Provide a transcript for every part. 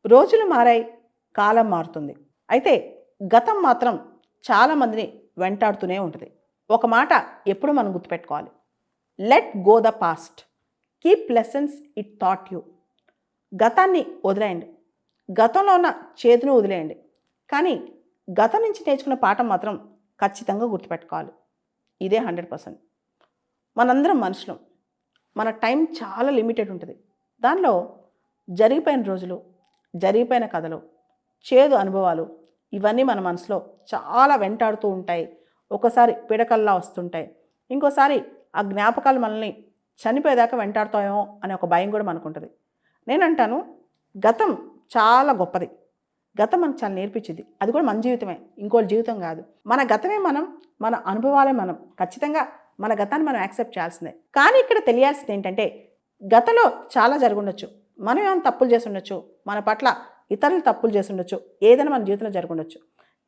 రోజులు మారాయి, కాలం మారుతుంది. అయితే గతం మాత్రం చాలామందిని వెంటాడుతూనే ఉంటుంది. ఒక మాట ఎప్పుడు మనం గుర్తుపెట్టుకోవాలి. Let go the past. Keep lessons it thought you. గతాన్ని వదిలేయండి. గతంలో ఉన్న చేదును వదిలేయండి. కానీ గతం నుంచి నేర్చుకున్న పాఠం మాత్రం ఖచ్చితంగా గుర్తుపెట్టుకోవాలి. ఇదే 100%. మనందరం మనుషులం. మన టైం చాలా లిమిటెడ్ ఉంటుంది. దానిలో జరిగిపోయిన రోజులు, జరిగిపోయిన కథలు, చేదు అనుభవాలు ఇవన్నీ మన మనసులో చాలా వెంటాడుతూ ఉంటాయి. ఒకసారి పీడకల్లా వస్తుంటాయి. ఇంకోసారి ఆ జ్ఞాపకాలు మనల్ని చనిపోయేదాకా వెంటాడుతాయేమో అనే ఒక భయం కూడా మనకుంటుంది. నేనంటాను, గతం చాలా గొప్పది. గతం మనకు చాలా నేర్పించింది. అది కూడా మన జీవితమే, ఇంకోటి జీవితం కాదు. మన గతమే మనం, మన అనుభవాలే మనం. ఖచ్చితంగా మన గతాన్ని మనం యాక్సెప్ట్ చేయాల్సిందే. కానీ ఇక్కడ తెలియాల్సింది ఏంటంటే, గతంలో చాలా జరుగుండొచ్చు. మనం ఏమైనా తప్పులు చేసి ఉండొచ్చు. మన పట్ల ఇతరులు తప్పులు చేసి ఉండొచ్చు. ఏదైనా మన జీవితంలో జరుగుండొచ్చు.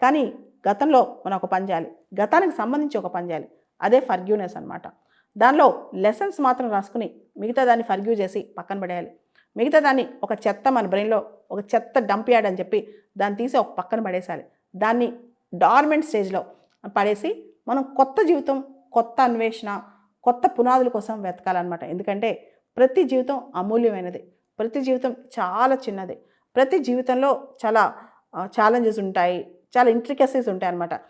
కానీ గతంలో మనం ఒక పని చేయాలి. గతానికి సంబంధించి ఒక పని చేయాలి. అదే ఫర్గ్యూనెస్ అనమాట. దానిలో లెసన్స్ మాత్రం రాసుకుని మిగతా దాన్ని ఫర్గ్యూ చేసి పక్కన పడేయాలి. మిగతా దాన్ని ఒక చెత్త మన బ్రెయిన్లో ఒక చెత్త డంప్ యార్డ్ అని చెప్పి దాన్ని తీసి ఒక పక్కన పడేసాలి. దాన్ని డార్మెంట్ స్టేజ్లో పడేసి మనం కొత్త జీవితం, కొత్త అన్వేషణ, కొత్త పునాదుల కోసం వెతకాలన్నమాట. ఎందుకంటే ప్రతి జీవితం అమూల్యమైనది. ప్రతి జీవితం చాలా చిన్నది. ప్రతి జీవితంలో చాలా ఛాలెంజెస్ ఉంటాయి. చాలా ఇంట్రికసీస్ ఉంటాయి అన్నమాట.